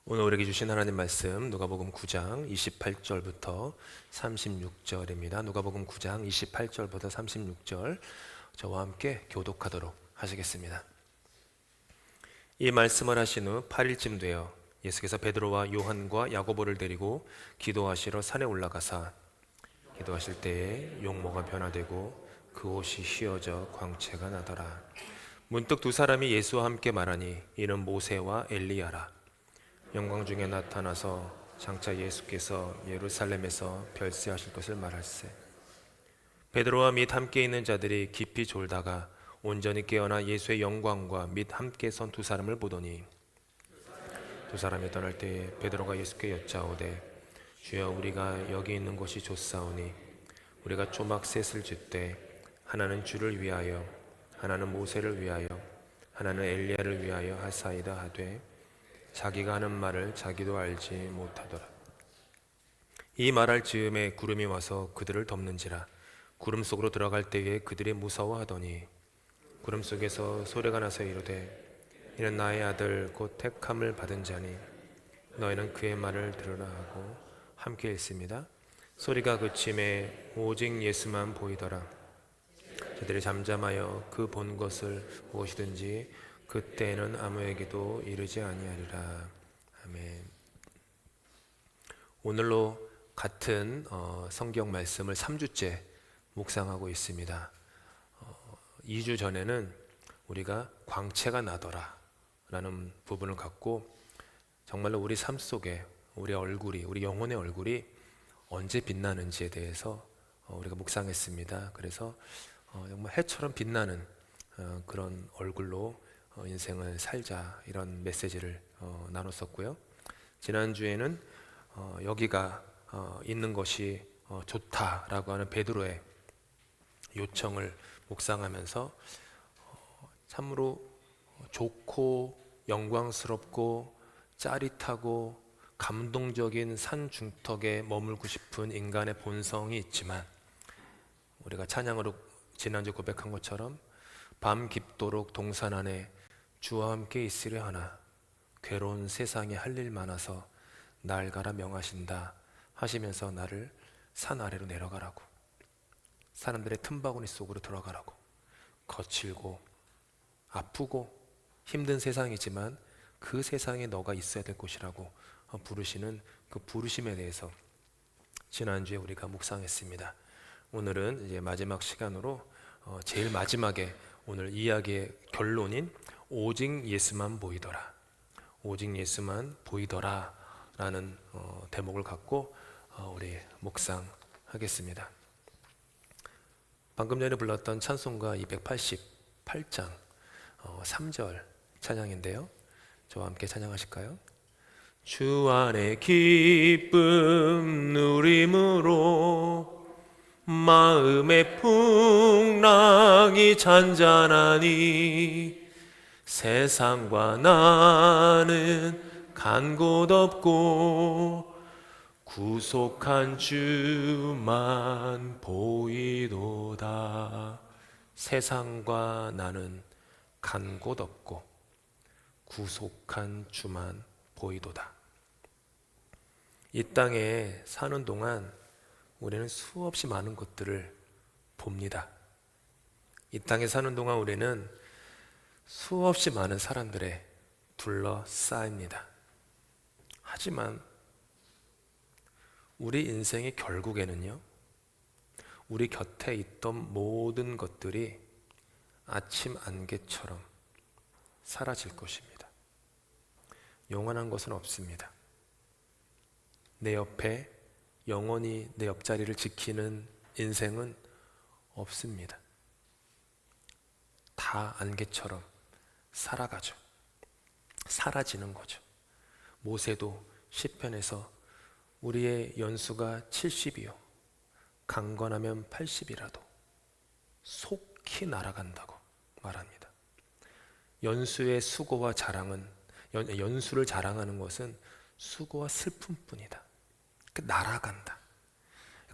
오늘 우리에게 주신 하나님 말씀 누가복음 9장 28절부터 36절입니다. 누가복음 9장 28절부터 36절 저와 함께 교독하도록 하시겠습니다. 이 말씀을 하신 후 8일쯤 되어 예수께서 베드로와 요한과 야고보를 데리고 기도하시러 산에 올라가사 기도하실 때에 용모가 변화되고 그 옷이 휘어져 광채가 나더라. 문득 두 사람이 예수와 함께 말하니 이는 모세와 엘리야라. 영광 중에 나타나서 장차 예수께서 예루살렘에서 별세하실 것을 말할세. 베드로와 및 함께 있는 자들이 깊이 졸다가 온전히 깨어나 예수의 영광과 및 함께 선 두 사람을 보더니 두 사람이 떠날 때에 베드로가 예수께 여짜오되 주여 우리가 여기 있는 곳이 좋사오니 우리가 초막 셋을 짓되 하나는 주를 위하여 하나는 모세를 위하여 하나는 엘리야를 위하여 하사이다 하되 자기가 하는 말을 자기도 알지 못하더라. 이 말할 즈음에 구름이 와서 그들을 덮는지라. 구름 속으로 들어갈 때에 그들이 무서워하더니 구름 속에서 소리가 나서 이르되 이는 나의 아들 곧 택함을 받은 자니 너희는 그의 말을 들으라 하고 함께 읽습니다. 소리가 그침에 오직 예수만 보이더라. 저들이 잠잠하여 그 본 것을 무엇이든지 그때에는 아무에게도 이르지 아니하리라. 아멘. 오늘로 같은 성경 말씀을 3주째 묵상하고 있습니다. 2주 전에는 우리가 광채가 나더라 라는 부분을 갖고 정말로 우리 삶 속에 우리 얼굴이, 우리 영혼의 얼굴이 언제 빛나는지에 대해서 우리가 묵상했습니다. 그래서 정말 해처럼 빛나는 그런 얼굴로 인생을 살자 이런 메시지를 나눴었고요. 지난주에는 여기가 있는 것이 좋다라고 하는 베드로의 요청을 묵상하면서 참으로 좋고 영광스럽고 짜릿하고 감동적인 산 중턱에 머물고 싶은 인간의 본성이 있지만 우리가 찬양으로 지난주 고백한 것처럼 밤 깊도록 동산 안에 주와 함께 있으려 하나 괴로운 세상에 할 일 많아서 날 가라 명하신다 하시면서 나를 산 아래로 내려가라고, 사람들의 틈바구니 속으로 들어가라고, 거칠고 아프고 힘든 세상이지만 그 세상에 너가 있어야 될 곳이라고 부르시는 그 부르심에 대해서 지난주에 우리가 묵상했습니다. 오늘은 이제 마지막 시간으로 제일 마지막에 오늘 이야기의 결론인 오직 예수만 보이더라, 오직 예수만 보이더라 라는 대목을 갖고 우리 묵상하겠습니다. 방금 전에 불렀던 찬송가 288장 3절 찬양인데요, 저와 함께 찬양하실까요? 주 안에 기쁨 누림으로 마음의 풍랑이 잔잔하니 세상과 나는 간 곳 없고 구속한 주만 보이도다. 세상과 나는 간 곳 없고 구속한 주만 보이도다. 이 땅에 사는 동안 우리는 수없이 많은 것들을 봅니다. 이 땅에 사는 동안 우리는 수없이 많은 사람들에 둘러싸입니다. 하지만 우리 인생의 결국에는요, 우리 곁에 있던 모든 것들이 아침 안개처럼 사라질 것입니다. 영원한 것은 없습니다. 내 옆에 영원히 내 옆자리를 지키는 인생은 없습니다. 다 안개처럼 살아가죠. 사라지는 거죠. 모세도 시편에서 우리의 연수가 70이요 강건하면 80이라도 속히 날아간다고 말합니다. 연수의 수고와 자랑은, 연수를 자랑하는 것은 수고와 슬픔뿐이다. 날아간다.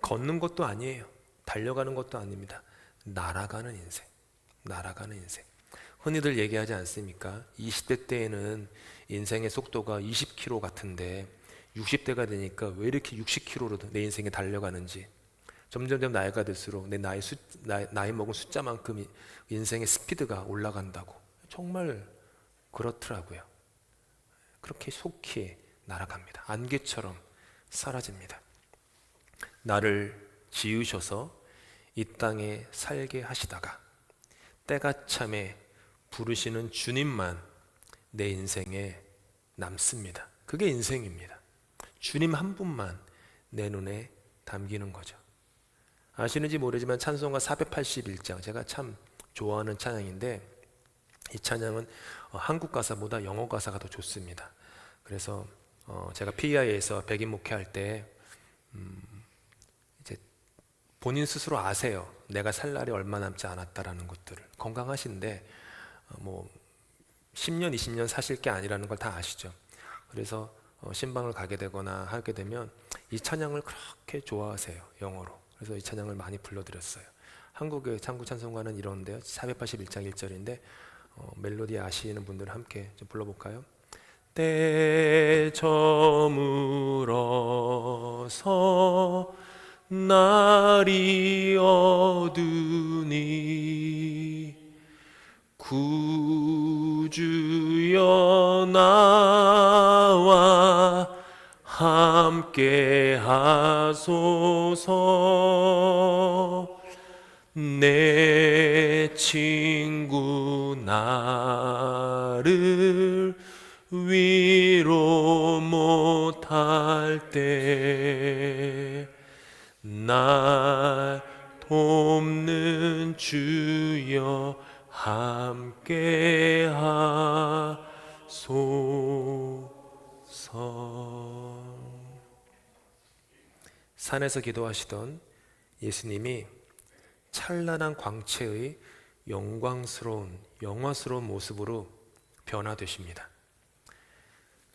걷는 것도 아니에요. 달려가는 것도 아닙니다. 날아가는 인생, 날아가는 인생. 흔히들 얘기하지 않습니까? 20대 때에는 인생의 속도가 20km 같은데 60대가 되니까 왜 이렇게 60km로 내 인생이 달려가는지, 점점점 나이가 들수록 내 나이 먹은 숫자만큼 인생의 스피드가 올라간다고. 정말 그렇더라고요. 그렇게 속히 날아갑니다. 안개처럼 사라집니다. 나를 지으셔서 이 땅에 살게 하시다가 때가 참에 부르시는 주님만 내 인생에 남습니다. 그게 인생입니다. 주님 한 분만 내 눈에 담기는 거죠. 아시는지 모르지만 찬송가 481장, 제가 참 좋아하는 찬양인데 이 찬양은 한국 가사보다 영어 가사가 더 좋습니다. 그래서 제가 PI에서 백인 목회할 때 이제 본인 스스로 아세요. 내가 살 날이 얼마 남지 않았다라는 것들을. 건강하신데 뭐 10년, 20년 사실 게 아니라는 걸 다 아시죠. 그래서 신방을 가게 되거나 하게 되면 이 찬양을 그렇게 좋아하세요, 영어로. 그래서 이 찬양을 많이 불러드렸어요. 한국의 창구 찬송가는 이런데요, 481장 1절인데 멜로디 아시는 분들 함께 좀 불러볼까요? 때 저물어서 날이 어두니 구주여 나와 함께 하소서. 내 친구 나를 위로 못할 때 날 돕는 주여 함께 하소서. 산에서 기도하시던 예수님이 찬란한 광채의 영화스러운 모습으로 변화되십니다.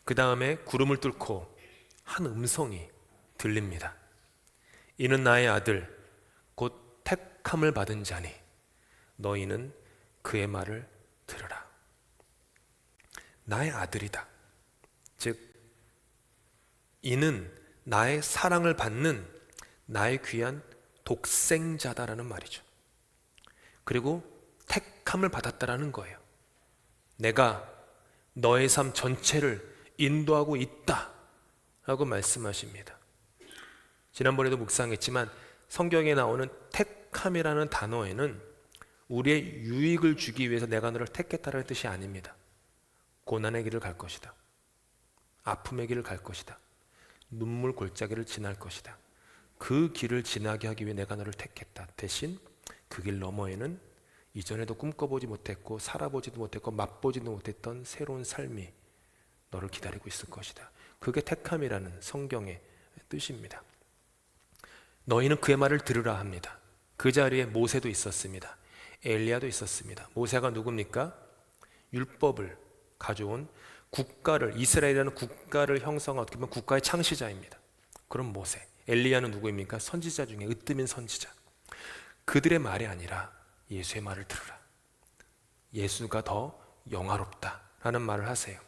그 다음에 구름을 뚫고 한 음성이 들립니다. 이는 나의 아들 곧 택함을 받은 자니 너희는 그의 말을 들으라. 나의 아들이다. 즉 이는 나의 사랑을 받는 나의 귀한 독생자다라는 말이죠. 그리고 택함을 받았다라는 거예요. 내가 너의 삶 전체를 인도하고 있다 라고 말씀하십니다. 지난번에도 묵상했지만 성경에 나오는 택함이라는 단어에는 우리의 유익을 주기 위해서 내가 너를 택했다라는 뜻이 아닙니다. 고난의 길을 갈 것이다. 아픔의 길을 갈 것이다. 눈물 골짜기를 지날 것이다. 그 길을 지나게 하기 위해 내가 너를 택했다. 대신 그 길 너머에는 이전에도 꿈꿔보지 못했고 살아보지도 못했고 맛보지도 못했던 새로운 삶이 너를 기다리고 있을 것이다. 그게 택함이라는 성경의 뜻입니다. 너희는 그의 말을 들으라 합니다. 그 자리에 모세도 있었습니다. 엘리야도 있었습니다. 모세가 누굽니까? 율법을 가져온 이스라엘이라는 국가를 형성한 어떻게 보면 국가의 창시자입니다. 그럼 모세. 엘리야는 누구입니까? 선지자 중에 으뜸인 선지자. 그들의 말이 아니라 예수의 말을 들으라. 예수가 더 영화롭다라는 말을 하세요.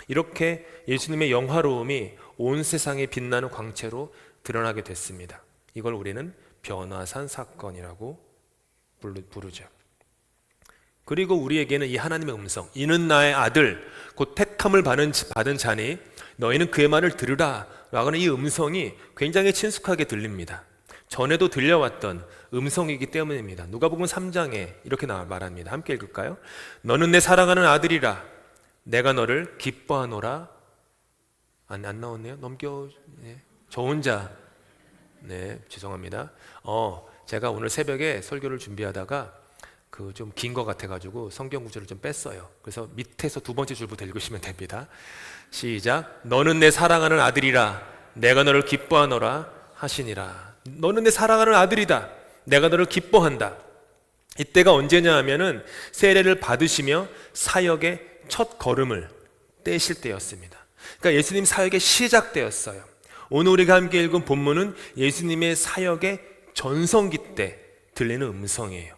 이렇게 예수님의 영화로움이 온 세상에 빛나는 광채로 드러나게 됐습니다. 이걸 우리는 변화산 사건이라고 부르죠. 그리고 우리에게는 이 하나님의 음성, 이는 나의 아들 곧 택함을 받은 자니 너희는 그의 말을 들으라 라고 하는 이 음성이 굉장히 친숙하게 들립니다. 전에도 들려왔던 음성이기 때문입니다. 누가복음 3장에 이렇게 말합니다. 함께 읽을까요? 너는 내 사랑하는 아들이라 내가 너를 기뻐하노라. 안 나왔네요. 저 혼자. 네, 죄송합니다. 제가 오늘 새벽에 설교를 준비하다가 좀 긴 거 같아가지고 성경 구절을 좀 뺐어요. 그래서 밑에서 두 번째 줄부터 읽으시면 됩니다. 시작. 너는 내 사랑하는 아들이라 내가 너를 기뻐하노라 하시니라. 너는 내 사랑하는 아들이다. 내가 너를 기뻐한다. 이때가 언제냐 하면은 세례를 받으시며 사역의 첫 걸음을 떼실 때였습니다. 그러니까 예수님 사역의 시작되었어요. 오늘 우리가 함께 읽은 본문은 예수님의 사역의 전성기 때 들리는 음성이에요.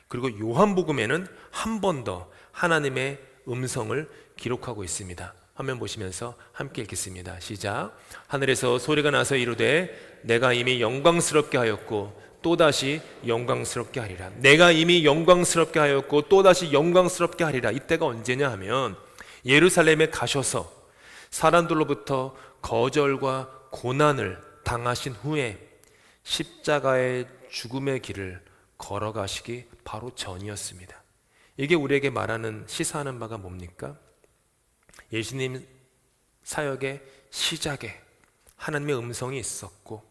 그리고 요한복음에는 한 번 더 하나님의 음성을 기록하고 있습니다. 화면 보시면서 함께 읽겠습니다. 시작. 하늘에서 소리가 나서 이르되 내가 이미 영광스럽게 하였고 또다시 영광스럽게 하리라. 내가 이미 영광스럽게 하였고 또다시 영광스럽게 하리라. 이때가 언제냐 하면 예루살렘에 가셔서 사람들로부터 거절과 고난을 당하신 후에 십자가의 죽음의 길을 걸어가시기 바로 전이었습니다. 이게 우리에게 말하는 시사하는 바가 뭡니까? 예수님 사역의 시작에 하나님의 음성이 있었고,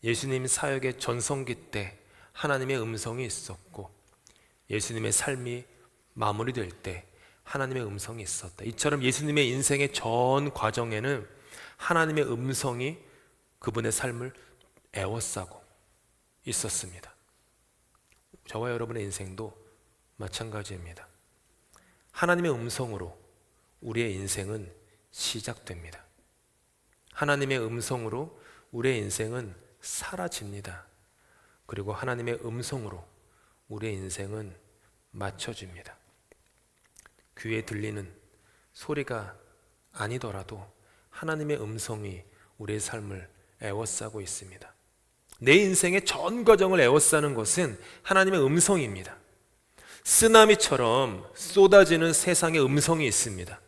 예수님 사역의 전성기 때 하나님의 음성이 있었고, 예수님의 삶이 마무리될 때 하나님의 음성이 있었다. 이처럼 예수님의 인생의 전 과정에는 하나님의 음성이 그분의 삶을 애워싸고 있었습니다. 저와 여러분의 인생도 마찬가지입니다. 하나님의 음성으로 우리의 인생은 시작됩니다. 하나님의 음성으로 우리의 인생은 사라집니다. 그리고 하나님의 음성으로 우리의 인생은 맞춰집니다. 귀에 들리는 소리가 아니더라도 하나님의 음성이 우리의 삶을 애워싸고 있습니다. 내 인생의 전 과정을 애워싸는 것은 하나님의 음성입니다. 쓰나미처럼 쏟아지는 세상의 음성이 있습니다.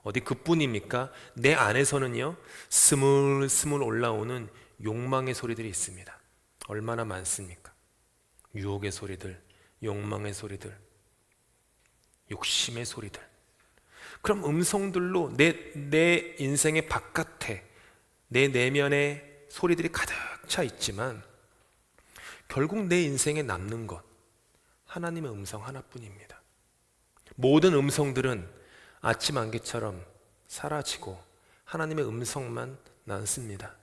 어디 그뿐입니까? 내 안에서는요, 스물스물 올라오는 욕망의 소리들이 있습니다. 얼마나 많습니까? 유혹의 소리들, 욕망의 소리들, 욕심의 소리들. 그럼 음성들로 내 인생의 바깥에, 내 내면에 소리들이 가득 차 있지만 결국 내 인생에 남는 것, 하나님의 음성 하나뿐입니다. 모든 음성들은 아침 안개처럼 사라지고 하나님의 음성만 남습니다.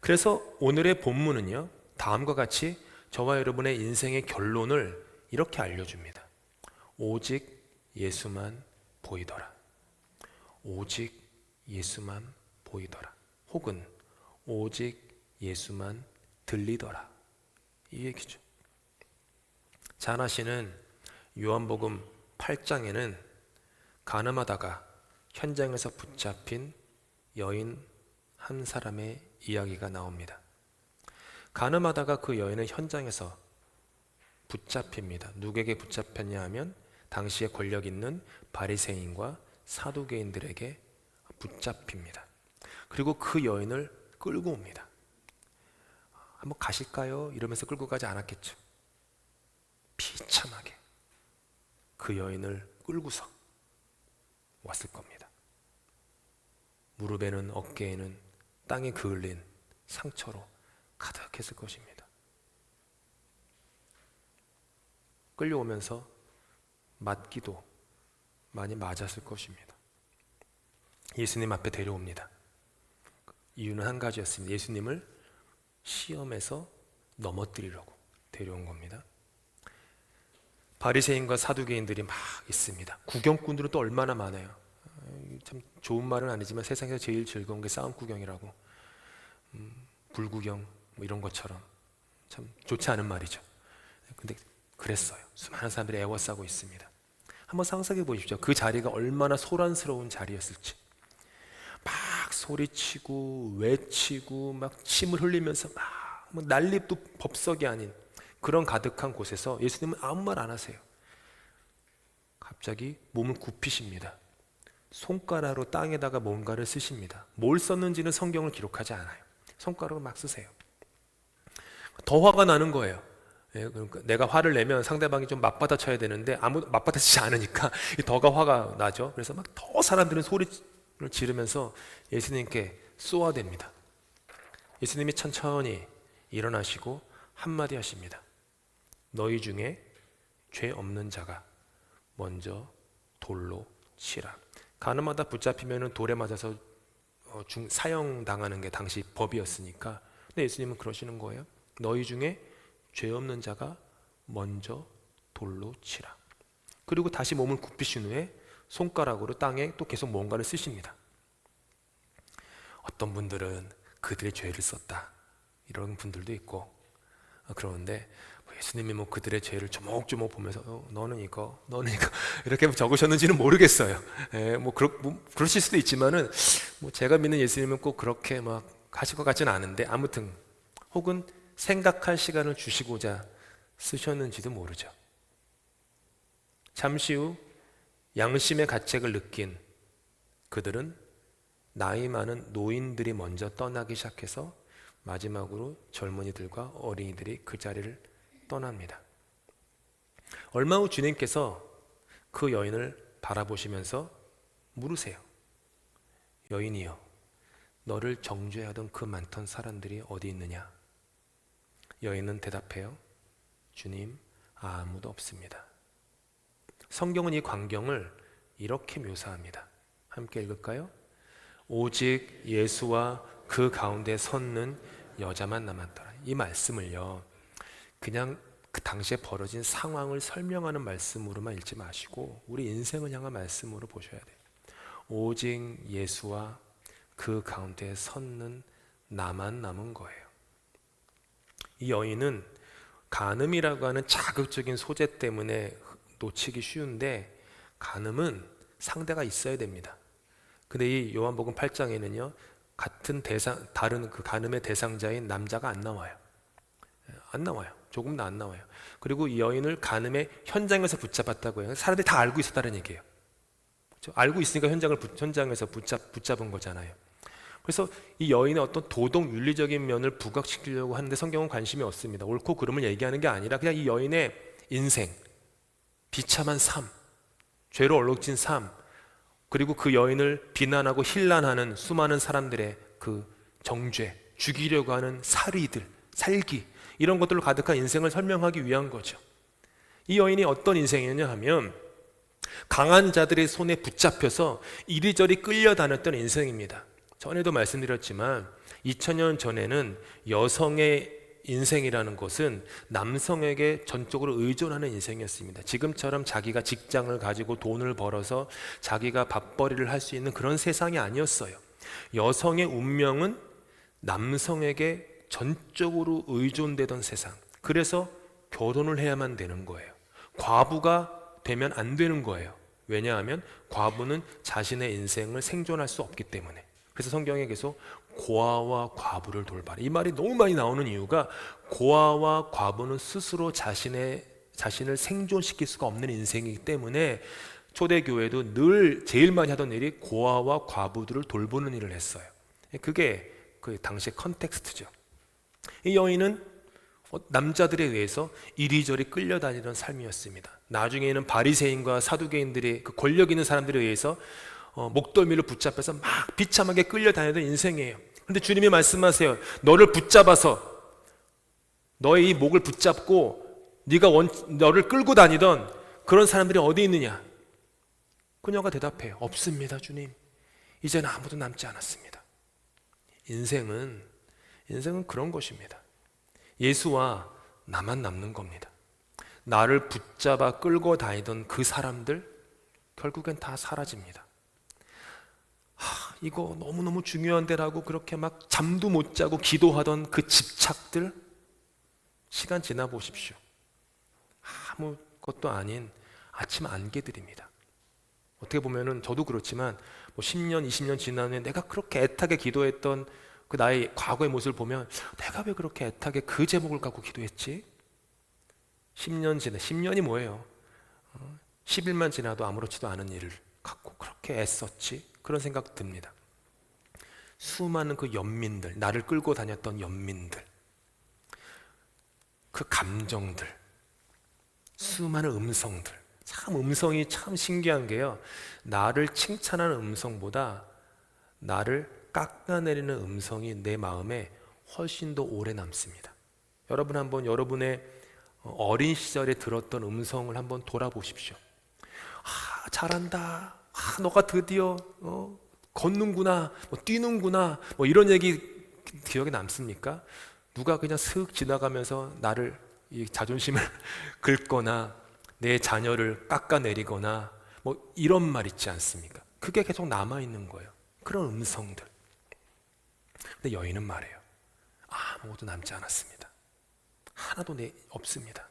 그래서 오늘의 본문은요, 다음과 같이 저와 여러분의 인생의 결론을 이렇게 알려줍니다. 오직 예수만 보이더라. 오직 예수만 보이더라. 혹은 오직 예수만 들리더라. 이 얘기죠. 자나시는 요한복음 8장에는 가늠하다가 현장에서 붙잡힌 여인 한 사람의 이야기가 나옵니다. 가늠하다가 그 여인은 현장에서 붙잡힙니다. 누구에게 붙잡혔냐 하면 당시에 권력 있는 바리새인과 사두개인들에게 붙잡힙니다. 그리고 그 여인을 끌고 옵니다. 한번 가실까요? 이러면서 끌고 가지 않았겠죠. 비참하게 그 여인을 끌고서 왔을 겁니다. 무릎에는 어깨에는 땅에 그을린 상처로 가득했을 것입니다. 끌려오면서 맞기도 많이 맞았을 것입니다. 예수님 앞에 데려옵니다. 이유는 한 가지였습니다. 예수님을 시험에서 넘어뜨리려고 데려온 겁니다. 바리새인과 사두개인들이 막 있습니다. 구경꾼들은 또 얼마나 많아요. 참 좋은 말은 아니지만 세상에서 제일 즐거운 게 싸움 구경이라고, 불구경 뭐 이런 것처럼 참 좋지 않은 말이죠. 근데 그랬어요. 수많은 사람들이 애워싸고 있습니다. 한번 상상해 보십시오. 그 자리가 얼마나 소란스러운 자리였을지. 막 소리치고 외치고 막 침을 흘리면서 막 뭐 난리도 법석이 아닌 그런 가득한 곳에서 예수님은 아무 말 안 하세요. 갑자기 몸을 굽히십니다. 손가락으로 땅에다가 뭔가를 쓰십니다. 뭘 썼는지는 성경을 기록하지 않아요. 손가락으로 막 쓰세요. 더 화가 나는 거예요. 예, 그러니까 내가 화를 내면 상대방이 좀 맞받아쳐야 되는데 아무도 맞받아치지 않으니까 더가 화가 나죠. 그래서 막 더 사람들은 소리를 지르면서 예수님께 쏘아댑니다. 예수님이 천천히 일어나시고 한마디 하십니다. 너희 중에 죄 없는 자가 먼저 돌로 치라. 가늠하다 붙잡히면 돌에 맞아서 사형당하는 게 당시 법이었으니까. 근데 예수님은 그러시는 거예요. 너희 중에 죄 없는 자가 먼저 돌로 치라. 그리고 다시 몸을 굽히신 후에 손가락으로 땅에 또 계속 뭔가를 쓰십니다. 어떤 분들은 그들의 죄를 썼다, 이런 분들도 있고, 그러는데 예수님이 뭐 그들의 죄를 조목조목 보면서 너는 이거, 너는 이거 이렇게 적으셨는지는 모르겠어요. 그러실 수도 있지만은 뭐 제가 믿는 예수님은 꼭 그렇게 막 하실 것 같지는 않은데, 아무튼 혹은 생각할 시간을 주시고자 쓰셨는지도 모르죠. 잠시 후 양심의 가책을 느낀 그들은 나이 많은 노인들이 먼저 떠나기 시작해서 마지막으로 젊은이들과 어린이들이 그 자리를 떠납니다. 얼마 후 주님께서 그 여인을 바라보시면서 물으세요. 여인이여, 너를 정죄하던 그 많던 사람들이 어디 있느냐? 여인은 대답해요. 주님, 아무도 없습니다. 성경은 이 광경을 이렇게 묘사합니다. 함께 읽을까요? 오직 예수와 그 가운데 섰는 여자만 남았더라. 이 말씀을요, 그냥 그 당시에 벌어진 상황을 설명하는 말씀으로만 읽지 마시고 우리 인생을 향한 말씀으로 보셔야 돼요. 오직 예수와 그 가운데 섰는 나만 남은 거예요. 이 여인은 간음이라고 하는 자극적인 소재 때문에 놓치기 쉬운데, 간음은 상대가 있어야 됩니다. 근데 이 요한복음 8장에는요 같은 다른 그 간음의 대상자인 남자가 안 나와요. 조금도 안 나와요. 그리고 이 여인을 간음의 현장에서 붙잡았다고 해요. 사람들이 다 알고 있었다는 얘기예요. 그렇죠? 알고 있으니까 현장에서 붙잡은 거잖아요. 그래서 이 여인의 어떤 도덕 윤리적인 면을 부각시키려고 하는데 성경은 관심이 없습니다. 옳고 그름을 얘기하는 게 아니라 그냥 이 여인의 인생, 비참한 삶, 죄로 얼룩진 삶, 그리고 그 여인을 비난하고 힐난하는 수많은 사람들의 그 정죄, 죽이려고 하는 살기, 이런 것들로 가득한 인생을 설명하기 위한 거죠. 이 여인이 어떤 인생이었냐 하면 강한 자들의 손에 붙잡혀서 이리저리 끌려다녔던 인생입니다. 전에도 말씀드렸지만 2000년 전에는 여성의 인생이라는 것은 남성에게 전적으로 의존하는 인생이었습니다. 지금처럼 자기가 직장을 가지고 돈을 벌어서 자기가 밥벌이를 할 수 있는 그런 세상이 아니었어요. 여성의 운명은 남성에게 전적으로 의존되던 세상. 그래서 결혼을 해야만 되는 거예요. 과부가 되면 안 되는 거예요. 왜냐하면 과부는 자신의 인생을 생존할 수 없기 때문에. 그래서 성경에 계속 고아와 과부를 돌봐라, 이 말이 너무 많이 나오는 이유가, 고아와 과부는 스스로 자신을 생존시킬 수가 없는 인생이기 때문에 초대교회도 늘 제일 많이 하던 일이 고아와 과부들을 돌보는 일을 했어요. 그게 그 당시의 컨텍스트죠. 이 여인은 남자들에 의해서 이리저리 끌려다니던 삶이었습니다. 나중에는 바리새인과 사두개인들의 그 권력 있는 사람들에 의해서 목덜미를 붙잡혀서 막 비참하게 끌려다니던 인생이에요. 그런데 주님이 말씀하세요. 너를 붙잡아서, 너의 이 목을 붙잡고 너를 끌고 다니던 그런 사람들이 어디 있느냐? 그녀가 대답해요. 없습니다, 주님. 이제는 아무도 남지 않았습니다. 인생은 그런 것입니다. 예수와 나만 남는 겁니다. 나를 붙잡아 끌고 다니던 그 사람들 결국엔 다 사라집니다. 이거 너무너무 중요한데라고 그렇게 막 잠도 못 자고 기도하던 그 집착들, 시간 지나 보십시오. 아무것도 아닌 아침 안개들입니다. 어떻게 보면은 저도 그렇지만 10년, 20년 지난 후에 내가 그렇게 애타게 기도했던 그 나의 과거의 모습을 보면 내가 왜 그렇게 애타게 그 제목을 갖고 기도했지? 10년이 뭐예요? 10일만 지나도 아무렇지도 않은 일을 갖고 그렇게 애썼지? 그런 생각 듭니다. 수많은 그 연민들, 나를 끌고 다녔던 연민들, 그 감정들, 수많은 음성들. 참 음성이 참 신기한 게요, 나를 칭찬하는 음성보다 나를 깎아내리는 음성이 내 마음에 훨씬 더 오래 남습니다. 여러분 한번 여러분의 어린 시절에 들었던 음성을 한번 돌아보십시오. 잘한다, 너가 드디어 걷는구나, 뛰는구나, 이런 얘기 기억에 남습니까? 누가 그냥 슥 지나가면서 나를, 이 자존심을 긁거나 내 자녀를 깎아내리거나 이런 말 있지 않습니까? 그게 계속 남아있는 거예요. 그런 음성들. 근데 여인은 말해요. 아무것도 남지 않았습니다. 하나도 없습니다.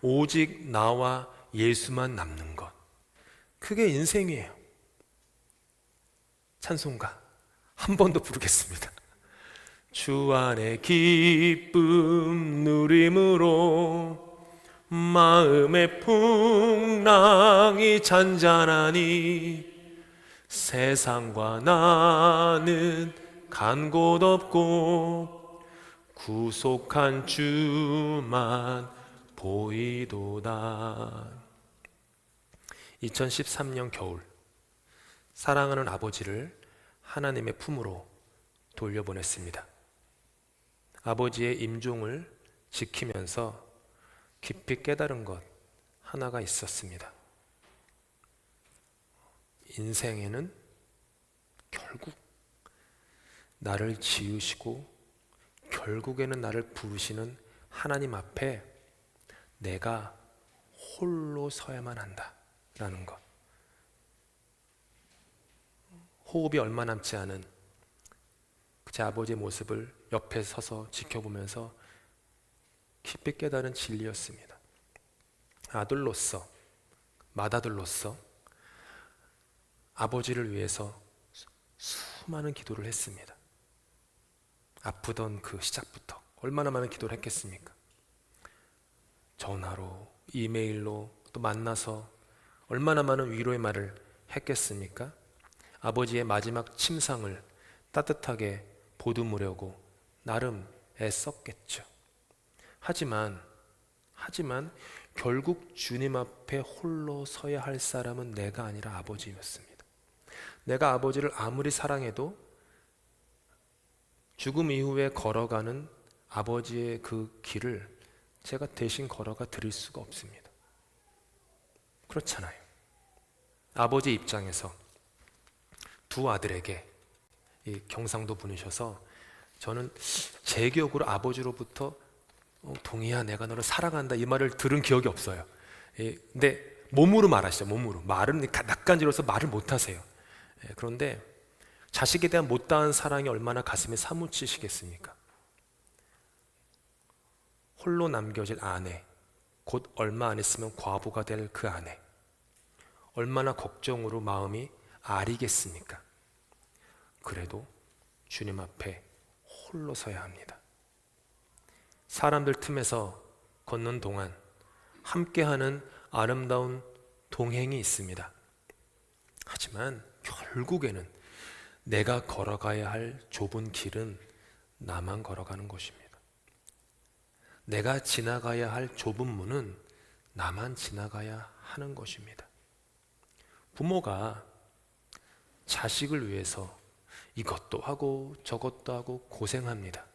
오직 나와 예수만 남는 것, 그게 인생이에요. 찬송가 한 번 더 부르겠습니다. 주 안에 기쁨 누림으로 마음의 풍랑이 잔잔하니 세상과 나는 간 곳 없고 구속한 주만 보이도다. 2013년 겨울, 사랑하는 아버지를 하나님의 품으로 돌려보냈습니다. 아버지의 임종을 지키면서 깊이 깨달은 것 하나가 있었습니다. 인생에는 결국 나를 지으시고 결국에는 나를 부르시는 하나님 앞에 내가 홀로 서야만 한다라는 것. 호흡이 얼마 남지 않은 제 아버지의 모습을 옆에 서서 지켜보면서 깊이 깨달은 진리였습니다. 아들로서, 맏아들로서 아버지를 위해서 수많은 기도를 했습니다. 아프던 그 시작부터 얼마나 많은 기도를 했겠습니까? 전화로, 이메일로, 또 만나서 얼마나 많은 위로의 말을 했겠습니까? 아버지의 마지막 침상을 따뜻하게 보듬으려고 나름 애썼겠죠. 하지만 결국 주님 앞에 홀로 서야 할 사람은 내가 아니라 아버지였습니다. 내가 아버지를 아무리 사랑해도 죽음 이후에 걸어가는 아버지의 그 길을 제가 대신 걸어가 드릴 수가 없습니다. 그렇잖아요. 아버지 입장에서 두 아들에게 이 경상도 분이셔서 저는 제 기억으로 아버지로부터 동희야 내가 너를 사랑한다 이 말을 들은 기억이 없어요. 근데 몸으로 말하시죠. 몸으로. 말은 낯간지러워서 말을 못하세요. 그런데 자식에 대한 못다한 사랑이 얼마나 가슴에 사무치시겠습니까? 홀로 남겨질 아내, 곧 얼마 안 있으면 과부가 될 그 아내, 얼마나 걱정으로 마음이 아리겠습니까? 그래도 주님 앞에 홀로 서야 합니다. 사람들 틈에서 걷는 동안 함께하는 아름다운 동행이 있습니다. 하지만 결국에는 내가 걸어가야 할 좁은 길은 나만 걸어가는 것입니다. 내가 지나가야 할 좁은 문은 나만 지나가야 하는 것입니다. 부모가 자식을 위해서 이것도 하고 저것도 하고 고생합니다.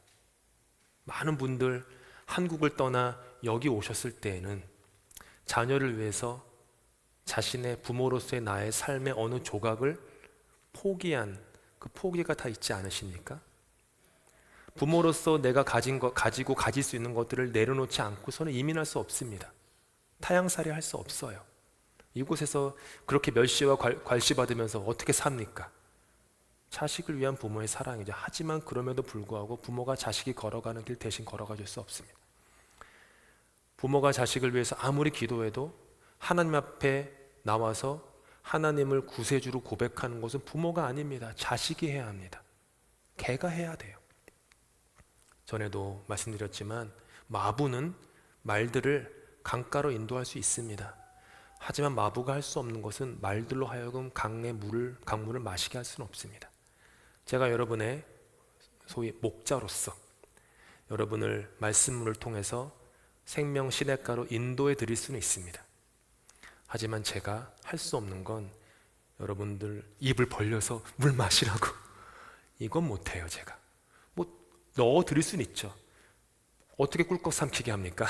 많은 분들 한국을 떠나 여기 오셨을 때에는 자녀를 위해서 자신의 부모로서의 나의 삶의 어느 조각을 포기한 그 포기가 다 있지 않으십니까? 부모로서 내가 가지고 가질 수 있는 것들을 내려놓지 않고서는 이민할 수 없습니다. 타향살이 할 수 없어요. 이곳에서 그렇게 멸시와 괄시받으면서 어떻게 삽니까? 자식을 위한 부모의 사랑이죠. 하지만 그럼에도 불구하고 부모가 자식이 걸어가는 길 대신 걸어가 줄 수 없습니다. 부모가 자식을 위해서 아무리 기도해도 하나님 앞에 나와서 하나님을 구세주로 고백하는 것은 부모가 아닙니다. 자식이 해야 합니다. 걔가 해야 돼요. 전에도 말씀드렸지만 마부는 말들을 강가로 인도할 수 있습니다. 하지만 마부가 할 수 없는 것은 말들로 하여금 강물을 마시게 할 수는 없습니다. 제가 여러분의 소위 목자로서 여러분을 말씀문을 통해서 생명 시냇가로 인도해 드릴 수는 있습니다. 하지만 제가 할 수 없는 건 여러분들 입을 벌려서 물 마시라고 이건 못해요. 제가 뭐 넣어 드릴 수는 있죠. 어떻게 꿀꺽 삼키게 합니까?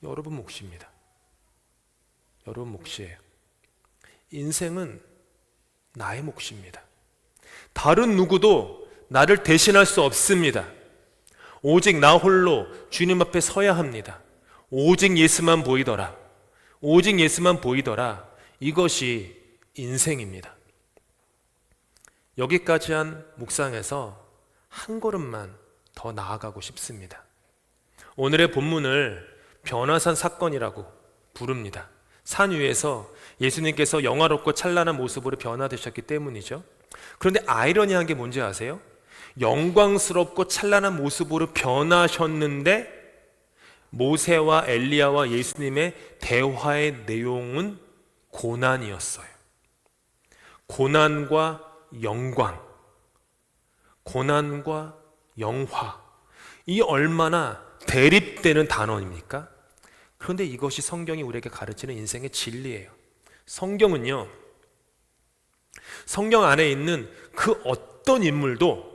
여러분 몫입니다. 여러분 몫이에요. 인생은 나의 몫입니다. 다른 누구도 나를 대신할 수 없습니다. 오직 나 홀로 주님 앞에 서야 합니다. 오직 예수만 보이더라. 오직 예수만 보이더라. 이것이 인생입니다. 여기까지 한 묵상에서 한 걸음만 더 나아가고 싶습니다. 오늘의 본문을 변화산 사건이라고 부릅니다. 산 위에서 예수님께서 영화롭고 찬란한 모습으로 변화되셨기 때문이죠. 그런데 아이러니한 게 뭔지 아세요? 영광스럽고 찬란한 모습으로 변하셨는데 모세와 엘리야와 예수님의 대화의 내용은 고난이었어요. 고난과 영광, 고난과 영화, 이 얼마나 대립되는 단어입니까? 그런데 이것이 성경이 우리에게 가르치는 인생의 진리예요. 성경은요, 성경 안에 있는 그 어떤 인물도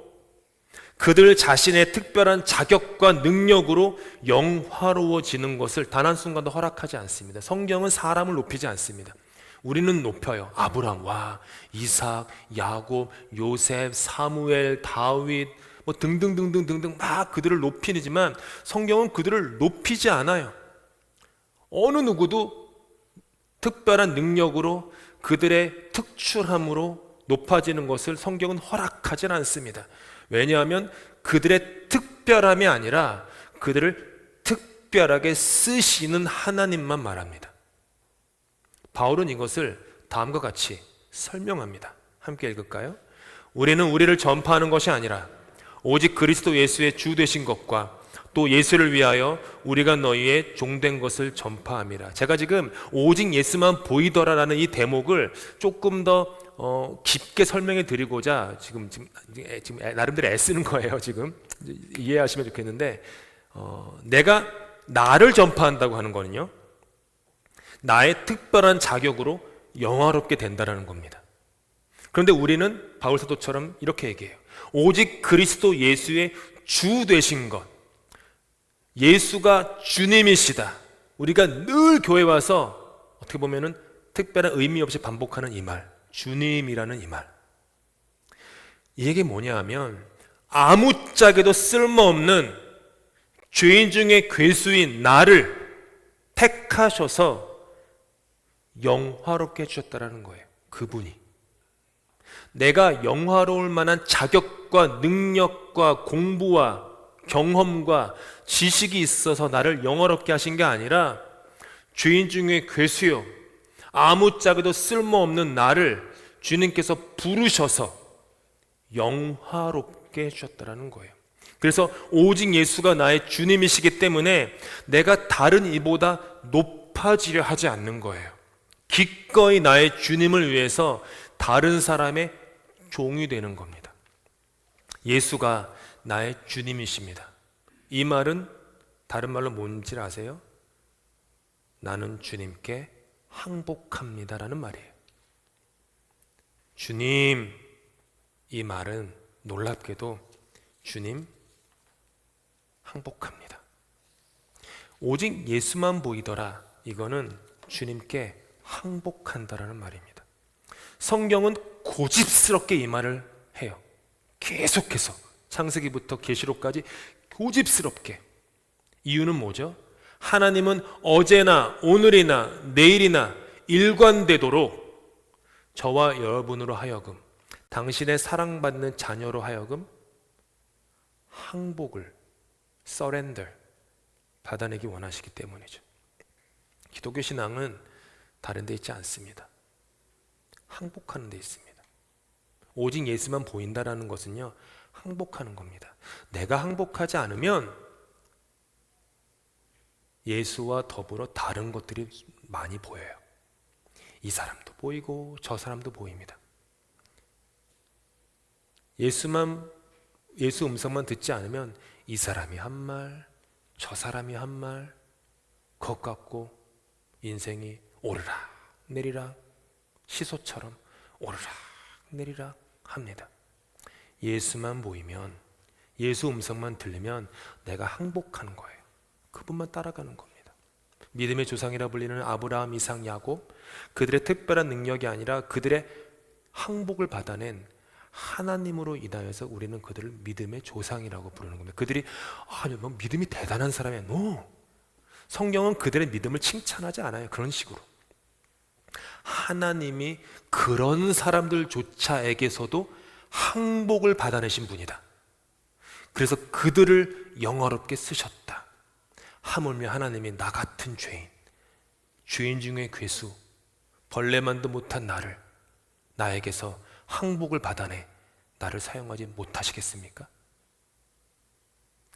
그들 자신의 특별한 자격과 능력으로 영화로워지는 것을 단 한순간도 허락하지 않습니다. 성경은 사람을 높이지 않습니다. 우리는 높여요. 아브라함, 이삭, 야곱, 요셉, 사무엘, 다윗 뭐 등등등등등등 막 그들을 높이지만 성경은 그들을 높이지 않아요. 어느 누구도 특별한 능력으로 그들의 특출함으로 높아지는 것을 성경은 허락하지 않습니다. 왜냐하면 그들의 특별함이 아니라 그들을 특별하게 쓰시는 하나님만 말합니다. 바울은 이것을 다음과 같이 설명합니다. 함께 읽을까요? 우리는 우리를 전파하는 것이 아니라 오직 그리스도 예수의 주 되신 것과 또 예수를 위하여 우리가 너희의 종된 것을 전파함이라. 제가 지금 오직 예수만 보이더라라는 이 대목을 조금 더 깊게 설명해 드리고자 지금 나름대로 애쓰는 거예요. 지금 이해하시면 좋겠는데, 내가 나를 전파한다고 하는 거는요, 나의 특별한 자격으로 영화롭게 된다는 겁니다. 그런데 우리는 바울 사도처럼 이렇게 얘기해요. 오직 그리스도 예수의 주 되신 것, 예수가 주님이시다. 우리가 늘 교회 와서 어떻게 보면은 특별한 의미 없이 반복하는 이 말, 주님이라는 이 말, 이게 뭐냐 하면 아무짝에도 쓸모없는 죄인 중에 괴수인 나를 택하셔서 영화롭게 해주셨다는 거예요. 그분이 내가 영화로울 만한 자격과 능력과 공부와 경험과 지식이 있어서 나를 영화롭게 하신 게 아니라 죄인 중에 괴수요, 아무짝에도 쓸모없는 나를 주님께서 부르셔서 영화롭게 해주셨다는 거예요. 그래서 오직 예수가 나의 주님이시기 때문에 내가 다른 이보다 높아지려 하지 않는 거예요. 기꺼이 나의 주님을 위해서 다른 사람의 종이 되는 겁니다. 예수가 나의 주님이십니다. 이 말은 다른 말로 뭔지 아세요? 나는 주님께 항복합니다라는 말이에요. 주님, 이 말은 놀랍게도 주님 항복합니다. 오직 예수만 보이더라, 이거는 주님께 항복한다라는 말입니다. 성경은 고집스럽게 이 말을 해요. 계속해서 창세기부터 계시록까지 고집스럽게. 이유는 뭐죠? 하나님은 어제나 오늘이나 내일이나 일관되도록 저와 여러분으로 하여금, 당신의 사랑받는 자녀로 하여금 항복을, surrender, 받아내기 원하시기 때문이죠. 기독교 신앙은 다른 데 있지 않습니다. 항복하는 데 있습니다. 오직 예수만 보인다라는 것은요, 항복하는 겁니다. 내가 항복하지 않으면 예수와 더불어 다른 것들이 많이 보여요. 이 사람도 보이고 저 사람도 보입니다. 예수 음성만 듣지 않으면 이 사람이 한 말, 저 사람이 한 말, 것 같고 인생이 오르락 내리락 시소처럼 오르락 내리락 합니다. 예수만 보이면, 예수 음성만 들리면 내가 항복하는 거예요. 그분만 따라가는 겁니다. 믿음의 조상이라 불리는 아브라함, 이삭, 야곱, 그들의 특별한 능력이 아니라 그들의 항복을 받아낸 하나님으로 인하여서 우리는 그들을 믿음의 조상이라고 부르는 겁니다. 그들이 뭐 믿음이 대단한 사람이야. No. 성경은 그들의 믿음을 칭찬하지 않아요. 그런 식으로 하나님이 그런 사람들조차에게서도 항복을 받아내신 분이다. 그래서 그들을 영화롭게 쓰셨다. 하물며 하나님이 나 같은 죄인 중에 괴수, 벌레만도 못한 나를, 나에게서 항복을 받아내 나를 사용하지 못하시겠습니까?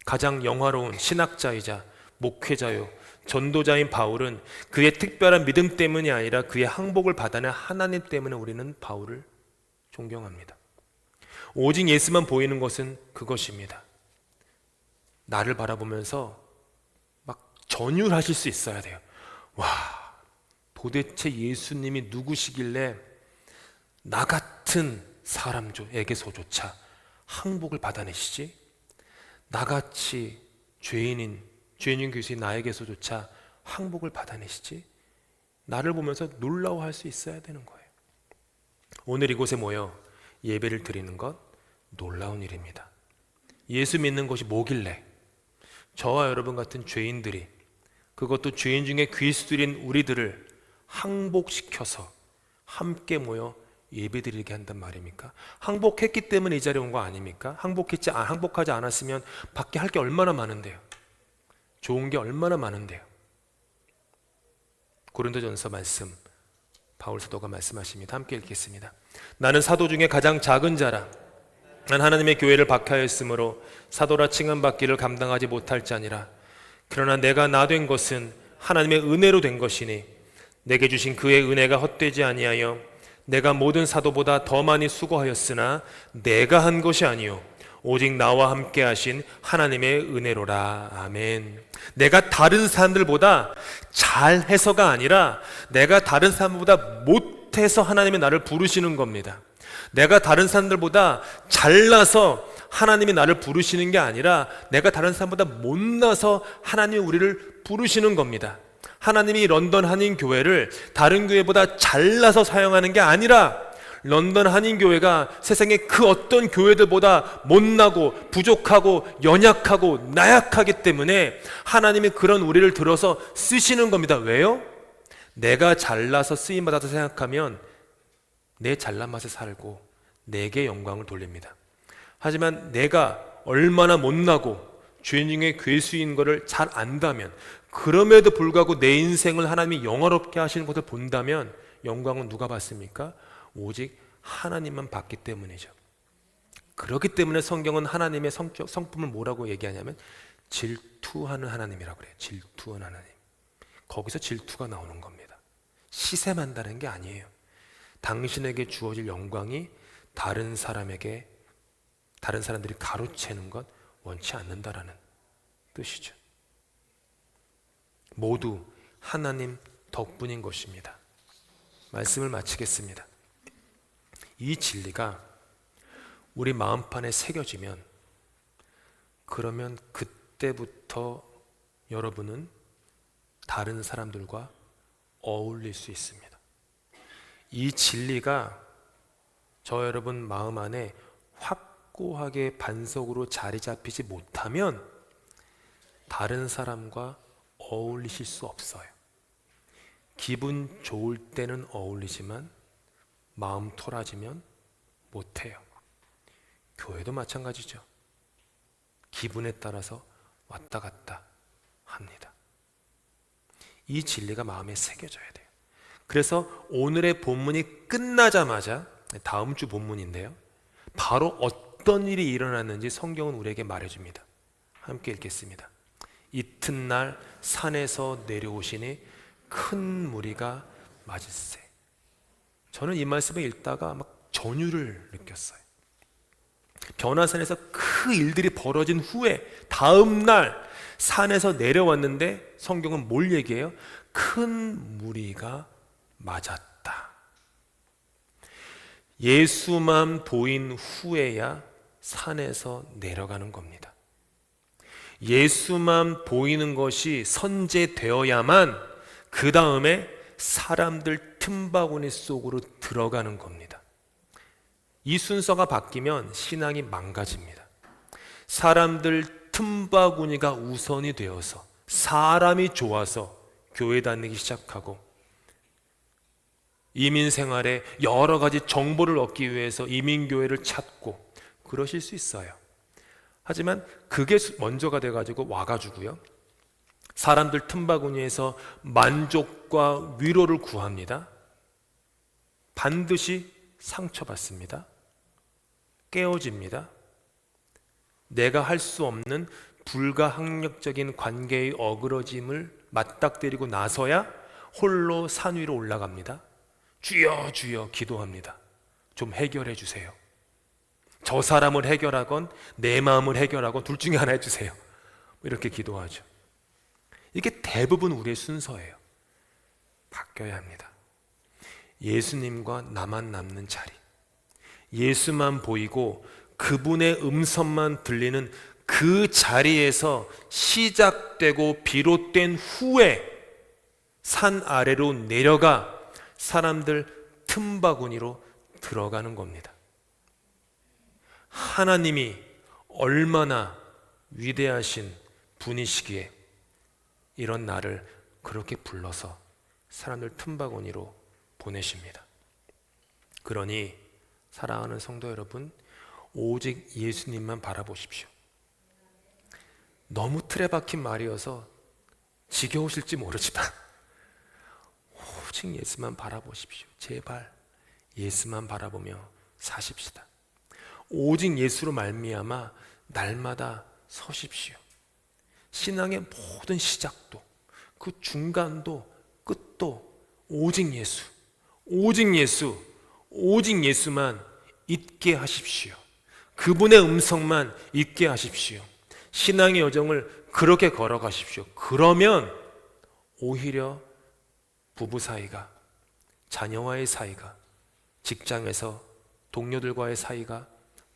가장 영화로운 신학자이자 목회자요 전도자인 바울은 그의 특별한 믿음 때문이 아니라 그의 항복을 받아낸 하나님 때문에 우리는 바울을 존경합니다. 오직 예수만 보이는 것은 그것입니다. 나를 바라보면서 막 전율하실 수 있어야 돼요. 와, 도대체 예수님이 누구시길래 나 같은 사람에게서조차 항복을 받아내시지? 나같이 죄인인 교수인 나에게서조차 항복을 받아내시지? 나를 보면서 놀라워할 수 있어야 되는 거예요. 오늘 이곳에 모여 예배를 드리는 것 놀라운 일입니다. 예수 믿는 것이 뭐길래 저와 여러분 같은 죄인들이, 그것도 죄인 중에 귀수들인 우리들을 항복시켜서 함께 모여 예배드리게 한단 말입니까? 항복했기 때문에 이 자리에 온 거 아닙니까? 항복하지 않았으면 밖에 할 게 얼마나 많은데요. 좋은 게 얼마나 많은데요. 고린도전서 말씀, 바울 사도가 말씀하십니다. 함께 읽겠습니다. 나는 사도 중에 가장 작은 자라. 난 하나님의 교회를 박해하였으므로 사도라 칭함받기를 감당하지 못할 자니라. 그러나 내가 나 된 것은 하나님의 은혜로 된 것이니 내게 주신 그의 은혜가 헛되지 아니하여 내가 모든 사도보다 더 많이 수고하였으나 내가 한 것이 아니요 오직 나와 함께 하신 하나님의 은혜로라. 아멘. 내가 다른 사람들보다 잘해서가 아니라 내가 다른 사람보다 못해서 하나님이 나를 부르시는 겁니다. 내가 다른 사람들보다 잘나서 하나님이 나를 부르시는 게 아니라 내가 다른 사람보다 못나서 하나님이 우리를 부르시는 겁니다. 하나님이 런던 한인교회를 다른 교회보다 잘나서 사용하는 게 아니라 런던 한인교회가 세상의 그 어떤 교회들보다 못나고 부족하고 연약하고 나약하기 때문에 하나님이 그런 우리를 들어서 쓰시는 겁니다. 왜요? 내가 잘나서 쓰임받아서 생각하면 내 잘난 맛에 살고 내게 영광을 돌립니다. 하지만 내가 얼마나 못나고 죄인 중에 괴수인 것을 잘 안다면, 그럼에도 불구하고 내 인생을 하나님이 영화롭게 하시는 것을 본다면 영광은 누가 받습니까? 오직 하나님만 받기 때문이죠. 그렇기 때문에 성경은 하나님의 성품을 뭐라고 얘기하냐면 질투하는 하나님이라고 그래요. 질투하는 하나님. 거기서 질투가 나오는 겁니다. 시샘한다는 게 아니에요. 당신에게 주어질 영광이 다른 사람들이 가로채는 것 원치 않는다라는 뜻이죠. 모두 하나님 덕분인 것입니다. 말씀을 마치겠습니다. 이 진리가 우리 마음판에 새겨지면, 그러면 그때부터 여러분은 다른 사람들과 어울릴 수 있습니다. 이 진리가 저 여러분 마음 안에 확고하게 반석으로 자리 잡히지 못하면 다른 사람과 어울리실 수 없어요. 기분 좋을 때는 어울리지만 마음 토라지면 못해요. 교회도 마찬가지죠. 기분에 따라서 왔다 갔다 합니다. 이 진리가 마음에 새겨져야 돼요. 그래서 오늘의 본문이 끝나자마자, 다음 주 본문인데요, 바로 어떤 일이 일어났는지 성경은 우리에게 말해줍니다. 함께 읽겠습니다. 이튿날 산에서 내려오시니 큰 무리가 맞으세. 저는 이 말씀을 읽다가 막 전율을 느꼈어요. 변화산에서 그 일들이 벌어진 후에 다음 날 산에서 내려왔는데 성경은 뭘 얘기해요? 큰 무리가 맞았다. 예수만 보인 후에야 산에서 내려가는 겁니다. 예수만 보이는 것이 선제되어야만 그 다음에 사람들 틈바구니 속으로 들어가는 겁니다. 이 순서가 바뀌면 신앙이 망가집니다. 사람들 틈바구니가 우선이 되어서 사람이 좋아서 교회 다니기 시작하고 이민 생활에 여러 가지 정보를 얻기 위해서 이민교회를 찾고 그러실 수 있어요. 하지만 그게 먼저가 돼가지고 와가지고요, 사람들 틈바구니에서 만족과 위로를 구합니다. 반드시 상처받습니다. 깨어집니다. 내가 할 수 없는 불가항력적인 관계의 어그러짐을 맞닥뜨리고 나서야 홀로 산 위로 올라갑니다. 주여 주여 기도합니다. 좀 해결해 주세요. 저 사람을 해결하건 내 마음을 해결하건 둘 중에 하나 해주세요. 이렇게 기도하죠. 이게 대부분 우리의 순서예요. 바뀌어야 합니다. 예수님과 나만 남는 자리, 예수만 보이고 그분의 음성만 들리는 그 자리에서 시작되고 비롯된 후에 산 아래로 내려가 사람들 틈바구니로 들어가는 겁니다. 하나님이 얼마나 위대하신 분이시기에 이런 나를 그렇게 불러서 사람들 틈바구니로 보내십니다. 그러니 사랑하는 성도 여러분, 오직 예수님만 바라보십시오. 너무 틀에 박힌 말이어서 지겨우실지 모르지만 오직 예수만 바라보십시오. 제발 예수만 바라보며 사십시다. 오직 예수로 말미암아 날마다 서십시오. 신앙의 모든 시작도 그 중간도 끝도 오직 예수, 오직 예수, 오직 예수만 잊게 하십시오. 그분의 음성만 잊게 하십시오. 신앙의 여정을 그렇게 걸어가십시오. 그러면 오히려 부부 사이가, 자녀와의 사이가, 직장에서 동료들과의 사이가,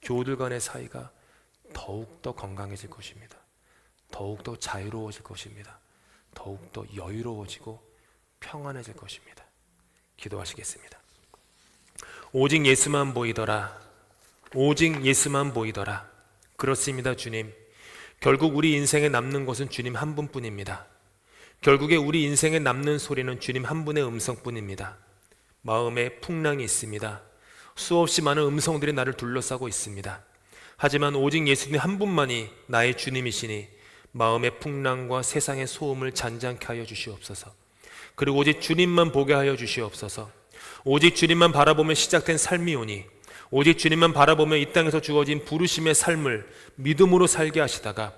교우들 간의 사이가 더욱더 건강해질 것입니다. 더욱더 자유로워질 것입니다. 더욱더 여유로워지고 평안해질 것입니다. 기도하시겠습니다. 오직 예수만 보이더라. 오직 예수만 보이더라. 그렇습니다, 주님. 결국 우리 인생에 남는 것은 주님 한 분뿐입니다. 결국에 우리 인생에 남는 소리는 주님 한 분의 음성뿐입니다. 마음에 풍랑이 있습니다. 수없이 많은 음성들이 나를 둘러싸고 있습니다. 하지만 오직 예수님 한 분만이 나의 주님이시니 마음의 풍랑과 세상의 소음을 잔잔케 하여 주시옵소서. 그리고 오직 주님만 보게 하여 주시옵소서. 오직 주님만 바라보며 시작된 삶이오니 오직 주님만 바라보며 이 땅에서 주어진 부르심의 삶을 믿음으로 살게 하시다가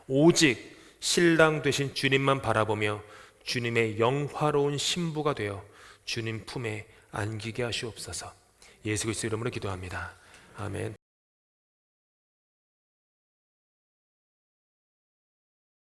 오직 신랑 되신 주님만 바라보며 주님의 영화로운 신부가 되어 주님 품에 안기게 하시옵소서. 예수 그리스도 이름으로 기도합니다. 아멘.